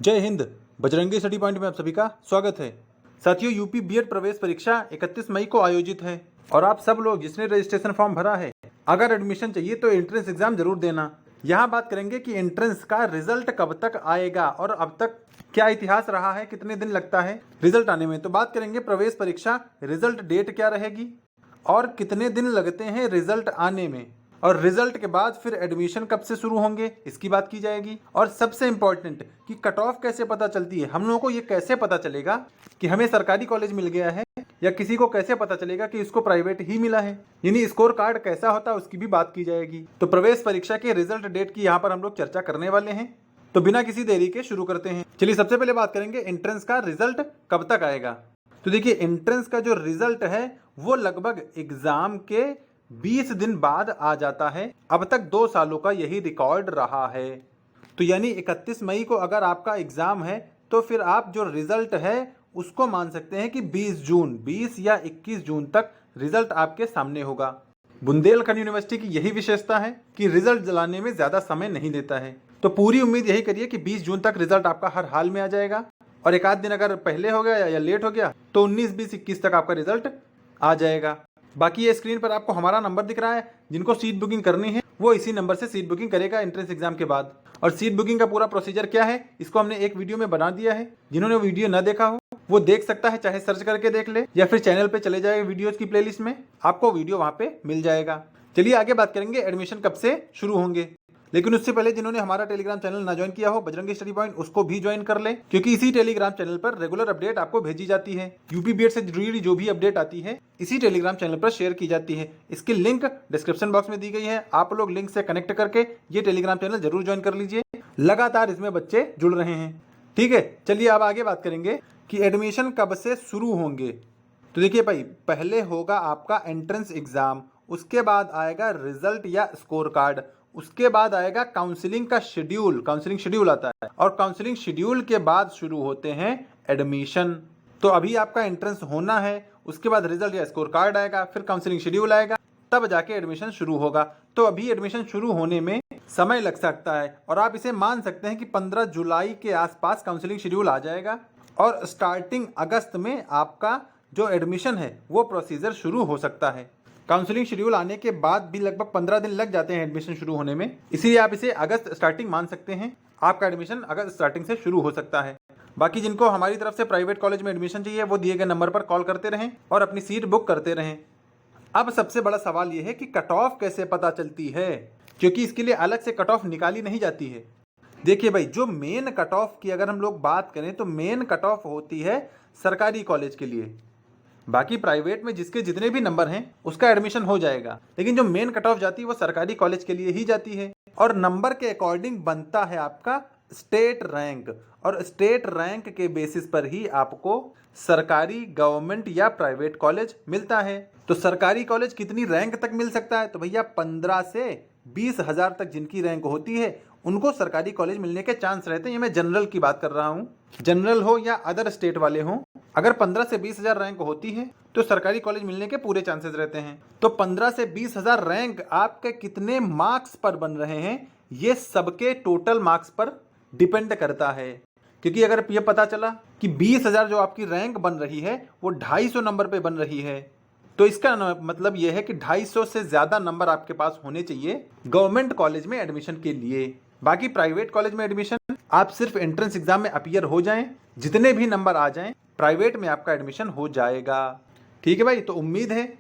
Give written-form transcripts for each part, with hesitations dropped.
जय Hind. Bajrangi study point में आप सभी का स्वागत है। साथियों, यूपी बीएड प्रवेश परीक्षा 31 मई को आयोजित है और आप सब लोग जिसने रजिस्ट्रेशन फॉर्म भरा है, अगर एडमिशन चाहिए तो एंट्रेंस एग्जाम जरूर देना। यहाँ बात करेंगे कि एंट्रेंस का रिजल्ट कब तक आएगा और अब तक क्या इतिहास रहा है, कितने दिन लगता है रिजल्ट आने में। तो बात करेंगे प्रवेश परीक्षा रिजल्ट डेट क्या रहेगी और कितने दिन लगते हैं रिजल्ट आने में, और रिजल्ट के बाद फिर एडमिशन कब से शुरू होंगे इसकी बात की जाएगी। और सबसे इंपॉर्टेंट कि कट ऑफ कैसे पता चलती है, हम लोगों को ये कैसे पता चलेगा कि हमें सरकारी कॉलेज मिल गया है या किसी को कैसे पता चलेगा कि इसको प्राइवेट ही मिला है, यानी स्कोर कार्ड कैसा होता है उसकी भी बात की जाएगी। तो प्रवेश परीक्षा के रिजल्ट डेट की यहाँ पर हम लोग चर्चा करने वाले हैं। तो बिना किसी देरी के शुरू करते हैं। चलिए, सबसे पहले बात करेंगे एंट्रेंस का रिजल्ट कब तक आएगा। तो देखिए, एंट्रेंस का जो रिजल्ट है वो लगभग एग्जाम के 20 दिन बाद आ जाता है। अब तक 2 सालों का यही रिकॉर्ड रहा है। तो यानी 31 मई को अगर आपका एग्जाम है तो फिर आप जो रिजल्ट है उसको मान सकते हैं कि 20 या 21 जून तक रिजल्ट आपके सामने होगा। बुंदेलखंड यूनिवर्सिटी की यही विशेषता है कि रिजल्ट दिलाने में ज्यादा समय नहीं लेता है। तो पूरी उम्मीद यही करिए कि 20 जून तक रिजल्ट आपका हर हाल में आ जाएगा, और एक आध दिन अगर पहले हो गया या लेट हो गया तो 19, 20, 21 तक आपका रिजल्ट आ जाएगा। बाकी ये स्क्रीन पर आपको हमारा नंबर दिख रहा है, जिनको सीट बुकिंग करनी है वो इसी नंबर से सीट बुकिंग करेगा एंट्रेंस एग्जाम के बाद। और सीट बुकिंग का पूरा प्रोसीजर क्या है इसको हमने एक वीडियो में बना दिया है, जिन्होंने वीडियो न देखा हो वो देख सकता है, चाहे सर्च करके देख ले या फिर चैनल पे चले जाएगा वीडियोज की प्लेलिस्ट में, आपको वीडियो वहां पे मिल जाएगा। चलिए आगे बात करेंगे एडमिशन कब से शुरू होंगे। लेकिन उससे पहले जिन्होंने हमारा टेलीग्राम चैनल ना ज्वाइन किया हो बजरंगी स्टडी पॉइंट, उसको भी ज्वाइन कर ले, क्योंकि इसी टेलीग्राम चैनल पर रेगुलर अपडेट आपको भेजी जाती है। यूपी बीएड से जुड़ी जो भी अपडेट आती है इसी टेलीग्राम चैनल पर शेयर की जाती है। इसकी लिंक डिस्क्रिप्शन बॉक्स में दी गई है, आप लोग लिंक से कनेक्ट करके ये टेलीग्राम चैनल जरूर ज्वाइन कर लीजिए। लगातार इसमें बच्चे जुड़ रहे हैं। ठीक है, चलिए अब आगे बात करेंगे कि एडमिशन कब से शुरू होंगे। तो देखिए भाई, पहले होगा आपका एंट्रेंस एग्जाम, उसके बाद आएगा रिजल्ट या स्कोर कार्ड, उसके बाद आएगा काउंसलिंग का शेड्यूल, काउंसलिंग शेड्यूल आता है, और काउंसलिंग शेड्यूल के बाद शुरू होते हैं एडमिशन। तो अभी आपका एंट्रेंस होना है, उसके बाद रिजल्ट या स्कोर कार्ड आएगा, फिर काउंसलिंग शेड्यूल आएगा, तब जाके एडमिशन शुरू होगा। तो अभी एडमिशन शुरू होने में समय लग सकता है, और आप इसे मान सकते हैं कि 15 जुलाई के आसपास काउंसलिंग शेड्यूल आ जाएगा और स्टार्टिंग अगस्त में आपका जो एडमिशन है वो प्रोसीजर शुरू हो सकता है। काउंसलिंग शेड्यूल आने के बाद भी लगभग 15 दिन लग जाते हैं एडमिशन शुरू होने में, इसीलिए आप इसे अगस्त स्टार्टिंग मान सकते हैं। आपका एडमिशन अगस्त स्टार्टिंग से शुरू हो सकता है। बाकी जिनको हमारी तरफ से प्राइवेट कॉलेज में एडमिशन चाहिए वो दिए गए नंबर पर कॉल करते रहें और अपनी सीट बुक करते रहें। अब सबसे बड़ा सवाल यह है कि कट ऑफ कैसे पता चलती है, क्योंकि इसके लिए अलग से कट ऑफ निकाली नहीं जाती है। देखिए भाई, जो मेन कट ऑफ की अगर हम लोग बात करें तो मेन कट ऑफ होती है सरकारी कॉलेज के लिए। बाकी प्राइवेट में जिसके जितने भी नंबर हैं उसका एडमिशन हो जाएगा, लेकिन जो मेन कट ऑफ जाती है वो सरकारी कॉलेज के लिए ही जाती है। और नंबर के अकॉर्डिंग बनता है आपका स्टेट रैंक, और स्टेट रैंक के बेसिस पर ही आपको सरकारी, गवर्नमेंट या प्राइवेट कॉलेज मिलता है। तो सरकारी कॉलेज कितनी रैंक तक मिल सकता है, तो भैया 15 से 20 हजार तक जिनकी रैंक होती है उनको सरकारी कॉलेज मिलने के चांस रहते हैं। ये मैं जनरल की बात कर रहा हूँ, जनरल हो या अदर स्टेट वाले हों, अगर 15 से 20 हजार रैंक होती है तो सरकारी कॉलेज मिलने के पूरे चांसेस रहते हैं। तो 15 से 20 हजार रैंक आपके कितने मार्क्स पर बन रहे हैं, ये सबके टोटल मार्क्स पर डिपेंड करता है। क्योंकि अगर ये पता चला कि 20 हजार जो आपकी रैंक बन रही है वो 250 नंबर पे बन रही है, तो इसका मतलब यह है कि 250 से ज्यादा नंबर आपके पास होने चाहिए गवर्नमेंट कॉलेज में एडमिशन के लिए। बाकी प्राइवेट कॉलेज में एडमिशन आप सिर्फ एंट्रेंस एग्जाम में अपीयर हो जाएं, जितने भी नंबर आ जाएं प्राइवेट में आपका एडमिशन हो जाएगा। ठीक है भाई, तो उम्मीद है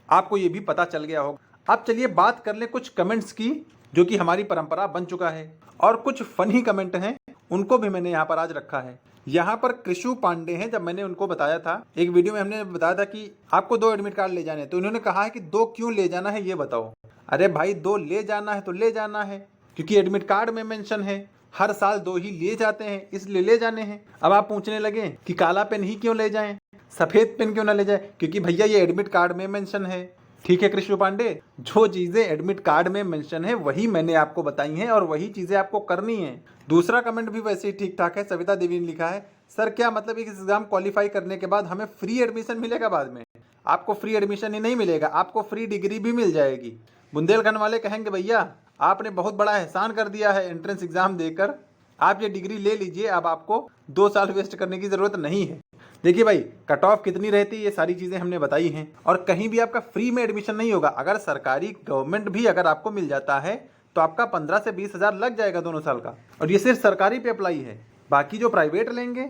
आपको ये भी पता चल गया होगा। अब चलिए बात कर ले कुछ कमेंट्स की, जो कि हमारी परंपरा बन चुका है, और कुछ फनी कमेंट हैं उनको भी मैंने यहाँ पर आज रखा है। यहाँ पर कृषु पांडे हैं, जब मैंने उनको बताया था एक वीडियो में, हमने बताया था कि आपको 2 एडमिट कार्ड ले जाने, तो उन्होंने कहा है कि 2 क्यों ले जाना है ये बताओ। अरे भाई, 2 ले जाना है तो ले जाना है, क्योंकि एडमिट कार्ड में मेंशन है हर साल 2 ही लिए जाते हैं, इसलिए ले जाने हैं। अब आप पूछने लगे कि काला पेन ही क्यों ले जाएं, सफेद पेन क्यों ना ले जाए, क्योंकि भैया ये एडमिट कार्ड में मेंशन है। ठीक है कृष्ण पांडे, जो चीजें एडमिट कार्ड में मेंशन है वही मैंने आपको बताई हैं और वही चीजें आपको करनी है। दूसरा कमेंट भी वैसे ही ठीक ठाक है। सविता देवी ने लिखा है, सर क्या मतलब इस एग्जाम क्वालिफाई करने के बाद हमें फ्री एडमिशन मिलेगा? बाद में आपको फ्री एडमिशन ही नहीं मिलेगा, आपको फ्री डिग्री भी मिल जाएगी। बुंदेलखंड वाले कहेंगे भैया आपने बहुत बड़ा एहसान कर दिया है एंट्रेंस एग्जाम देकर, आप ये डिग्री ले लीजिए, अब आपको 2 साल वेस्ट करने की ज़रूरत नहीं है। देखिए भाई, कट ऑफ कितनी रहती है ये सारी चीज़ें हमने बताई हैं। और कहीं भी आपका फ्री में एडमिशन नहीं होगा। अगर सरकारी गवर्नमेंट भी अगर आपको मिल जाता है तो आपका 15 से 20 हज़ार लग जाएगा दोनों साल का, और ये सिर्फ सरकारी पे अप्लाई है। बाकी जो प्राइवेट लेंगे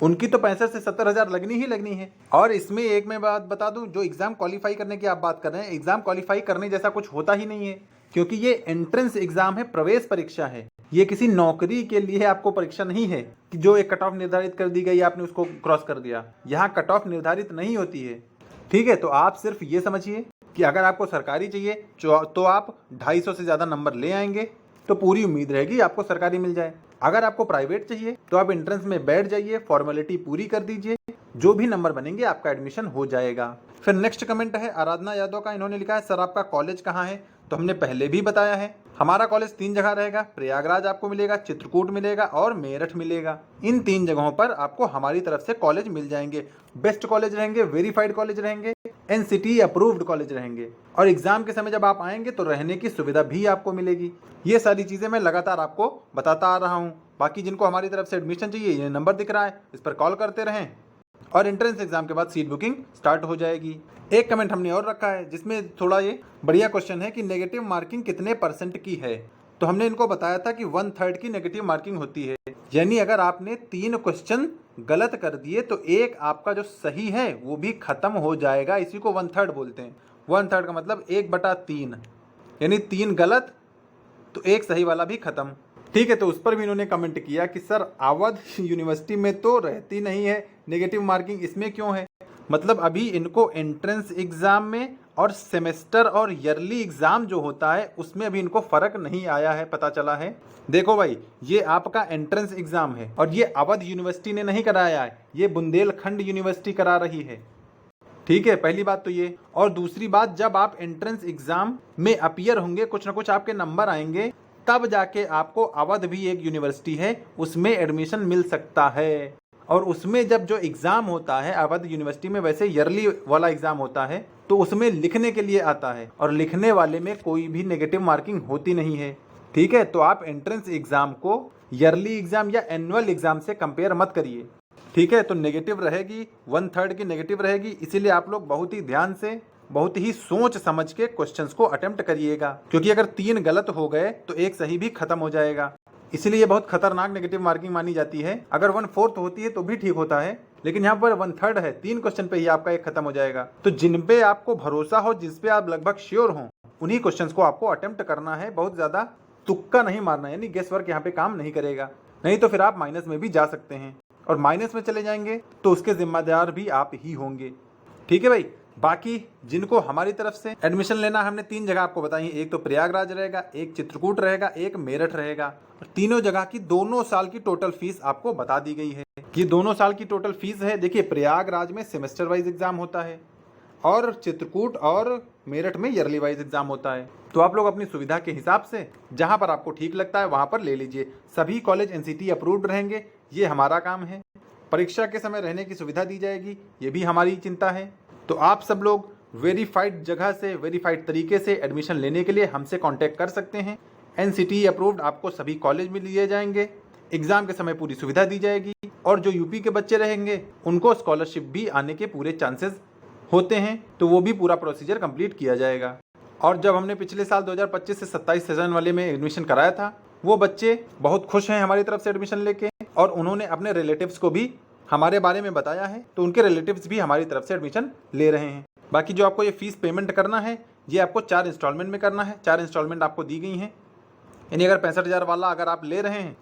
उनकी तो 65 से 70 हज़ार लगनी ही लगनी है। और इसमें एक मैं बात बता दूं, जो एग्ज़ाम क्वालिफाई करने की आप बात कर रहे हैं, एग्ज़ाम क्वालिफाई करने जैसा कुछ होता ही नहीं है, क्योंकि ये एंट्रेंस एग्ज़ाम है, प्रवेश परीक्षा है। ये किसी नौकरी के लिए आपको परीक्षा नहीं है कि जो एक कट ऑफ निर्धारित कर दी गई आपने उसको क्रॉस कर दिया। यहाँ कट ऑफ निर्धारित नहीं होती है, ठीक है। तो आप सिर्फ ये समझिए कि अगर आपको सरकारी चाहिए तो आप 250 से ज़्यादा नंबर ले आएंगे तो पूरी उम्मीद रहेगी आपको सरकारी मिल जाए। अगर आपको प्राइवेट चाहिए तो आप एंट्रेंस में बैठ जाइए, फॉर्मेलिटी पूरी कर दीजिए, जो भी नंबर बनेंगे आपका एडमिशन हो जाएगा। फिर नेक्स्ट कमेंट है आराधना यादव का। इन्होंने लिखा है, सर आपका कॉलेज कहाँ है? तो हमने पहले भी बताया है, हमारा कॉलेज 3 जगह रहेगा। प्रयागराज आपको मिलेगा, चित्रकूट मिलेगा और मेरठ मिलेगा। इन 3 जगहों पर आपको हमारी तरफ से कॉलेज मिल जाएंगे। बेस्ट कॉलेज रहेंगे, वेरीफाइड कॉलेज रहेंगे, NCT अप्रूव्ड कॉलेज रहेंगे। और एग्जाम के समय जब आप आएंगे तो रहने की सुविधा भी आपको मिलेगी। ये सारी चीज़ें मैं लगातार आपको बताता आ रहा हूँ। बाकी जिनको हमारी तरफ से एडमिशन चाहिए, ये नंबर दिख रहा है, इस पर कॉल करते रहें और एंट्रेंस एग्जाम के बाद सीट बुकिंग स्टार्ट हो जाएगी। एक कमेंट हमने और रखा है जिसमें थोड़ा ये बढ़िया क्वेश्चन है कि नेगेटिव मार्किंग कितने % की है। तो हमने इनको बताया था कि 1/3 की नेगेटिव मार्किंग होती है। यानी अगर आपने 3 क्वेश्चन गलत कर दिए तो एक आपका जो सही है वो भी खत्म हो जाएगा। इसी को 1/3 बोलते हैं। 1/3 का मतलब 1/3, यानी 3 गलत तो एक सही वाला भी खत्म। ठीक है, तो उस पर भी इन्होंने कमेंट किया कि सर अवध यूनिवर्सिटी में तो रहती नहीं है नेगेटिव मार्किंग, इसमें क्यों है? मतलब अभी इनको एंट्रेंस एग्जाम में और सेमेस्टर और ईयरली एग्जाम जो होता है उसमें अभी इनको फर्क नहीं आया है, पता चला है। देखो भाई, ये आपका एंट्रेंस एग्जाम है और ये अवध यूनिवर्सिटी ने नहीं कराया है, ये बुंदेलखंड यूनिवर्सिटी करा रही है। ठीक है, पहली बात तो ये। और दूसरी बात, जब आप एंट्रेंस एग्जाम में अपीयर होंगे, कुछ ना कुछ आपके नंबर आएंगे, तब जाके आपको अवध भी एक यूनिवर्सिटी है उसमें एडमिशन मिल सकता है। और उसमें जब जो एग्ज़ाम होता है अवध यूनिवर्सिटी में, वैसे ईयरली वाला एग्ज़ाम होता है, तो उसमें लिखने के लिए आता है और लिखने वाले में कोई भी नेगेटिव मार्किंग होती नहीं है। ठीक है, तो आप एंट्रेंस एग्ज़ाम को ईयरली एग्ज़ाम या एनुअल एग्ज़ाम से कंपेयर मत करिए। ठीक है, तो नेगेटिव रहेगी, 1/3 की नेगेटिव रहेगी। इसीलिए आप लोग बहुत ही ध्यान से, बहुत ही सोच समझ के क्वेश्चंस को अटेम्प्ट करिएगा, क्योंकि अगर 3 गलत हो गए तो एक सही भी खत्म हो जाएगा। इसलिए ये बहुत खतरनाक नेगेटिव मार्किंग मानी जाती है। अगर 1/4 होती है तो भी ठीक होता है, लेकिन यहाँ पर 1/3 है, 3 क्वेश्चन पे ही आपका एक खत्म हो जाएगा। तो जिन पे आपको भरोसा हो, जिस पे आप लगभग श्योर हो, उन्हीं क्वेश्चंस को आपको अटेम्प्ट करना है। बहुत ज्यादा तुक्का नहीं मारना, यानी गेस वर्क यहाँ पे काम नहीं करेगा। नहीं तो फिर आप माइनस में भी जा सकते हैं, और माइनस में चले जाएंगे तो उसके जिम्मेदार भी आप ही होंगे। ठीक है भाई। बाकी जिनको हमारी तरफ से एडमिशन लेना, हमने 3 जगह आपको बताई है। एक तो प्रयागराज रहेगा, एक चित्रकूट रहेगा, एक मेरठ रहेगा। और तीनों जगह की दोनों साल की टोटल फीस आपको बता दी गई है। ये दोनों साल की टोटल फीस है। देखिए, प्रयागराज में सेमेस्टर वाइज एग्जाम होता है और चित्रकूट और मेरठ में ईयरली वाइज एग्जाम होता है। तो आप लोग अपनी सुविधा के हिसाब से जहां पर आपको ठीक लगता है वहां पर ले लीजिए। सभी कॉलेज NCT अप्रूव्ड रहेंगे, ये हमारा काम है। परीक्षा के समय रहने की सुविधा दी जाएगी, ये भी हमारी चिंता है। तो आप सब लोग वेरीफाइड जगह से, वेरीफाइड तरीके से एडमिशन लेने के लिए हमसे कांटेक्ट कर सकते हैं। NCT अप्रूव्ड आपको सभी कॉलेज में लिए जाएंगे, एग्जाम के समय पूरी सुविधा दी जाएगी, और जो यूपी के बच्चे रहेंगे उनको स्कॉलरशिप भी आने के पूरे चांसेस होते हैं, तो वो भी पूरा प्रोसीजर कंप्लीट किया जाएगा। और जब हमने पिछले साल 2025 से 27 सेशन वाले में एडमिशन कराया था, वो बच्चे बहुत खुश हैं हमारी तरफ से एडमिशन लेके, और उन्होंने अपने रिलेटिव्स को भी हमारे बारे में बताया है, तो उनके रिलेटिव्स भी हमारी तरफ से एडमिशन ले रहे हैं। बाकी जो आपको ये फीस पेमेंट करना है, ये आपको 4 इंस्टॉलमेंट में करना है। 4 इंस्टॉलमेंट आपको दी गई हैं। यानी अगर 65,000 वाला अगर आप ले रहे हैं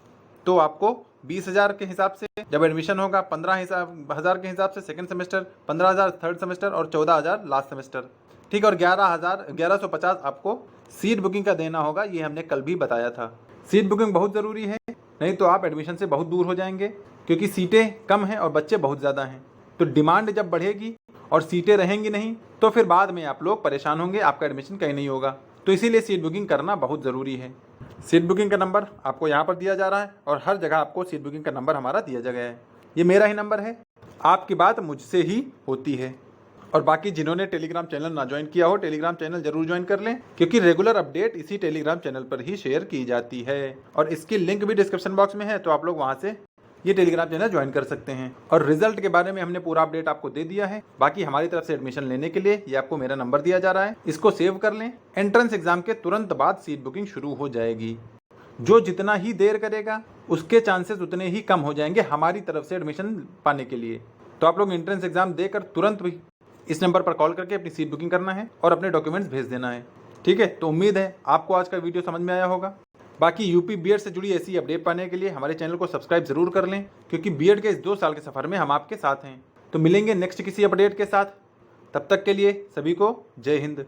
तो आपको 20,000 के हिसाब से जब एडमिशन होगा, 15,000 के हिसाब से सेकंड सेमेस्टर, 15,000 थर्ड सेमेस्टर और 14,000 लास्ट सेमेस्टर। ठीक, और 11,150 आपको सीट बुकिंग का देना होगा। ये हमने कल भी बताया था। सीट बुकिंग बहुत ज़रूरी है, नहीं तो आप एडमिशन से बहुत दूर हो जाएंगे, क्योंकि सीटें कम हैं और बच्चे बहुत ज़्यादा हैं। तो डिमांड जब बढ़ेगी और सीटें रहेंगी नहीं तो फिर बाद में आप लोग परेशान होंगे, आपका एडमिशन कहीं नहीं होगा। तो इसीलिए सीट बुकिंग करना बहुत ज़रूरी है। सीट बुकिंग का नंबर आपको यहाँ पर दिया जा रहा है और हर जगह आपको सीट बुकिंग का नंबर हमारा दिया गया है। ये मेरा ही नंबर है, आपकी बात मुझसे ही होती है। और बाकी जिन्होंने टेलीग्राम चैनल ना ज्वाइन किया हो, टेलीग्राम चैनल जरूर ज्वाइन कर लें, क्योंकि रेगुलर अपडेट इसी टेलीग्राम चैनल पर ही शेयर की जाती है। और इसकी लिंक भी डिस्क्रिप्शन बॉक्स में है, तो आप लोग वहां से ये टेलीग्राम चैनल ज्वाइन कर सकते हैं। और रिजल्ट के बारे में हमने पूरा अपडेट आपको दे दिया है। बाकी हमारी तरफ से एडमिशन लेने के लिए ये आपको मेरा नंबर दिया जा रहा है, इसको सेव कर लें। एंट्रेंस एग्जाम के तुरंत बाद सीट बुकिंग शुरू हो जाएगी। जो जितना ही देर करेगा उसके चांसेस उतने ही कम हो जाएंगे हमारी तरफ से एडमिशन पाने के लिए। तो आप लोग एंट्रेंस एग्जाम देकर तुरंत भी इस नंबर पर कॉल करके अपनी सीट बुकिंग करना है और अपने डॉक्यूमेंट्स भेज देना है। ठीक है, तो उम्मीद है आपको आज का वीडियो समझ में आया होगा। बाकी यूपी बीएड से जुड़ी ऐसी अपडेट पाने के लिए हमारे चैनल को सब्सक्राइब जरूर कर लें, क्योंकि बीएड के इस 2 साल के सफर में हम आपके साथ हैं। तो मिलेंगे नेक्स्ट किसी अपडेट के साथ, तब तक के लिए सभी को जय हिंद।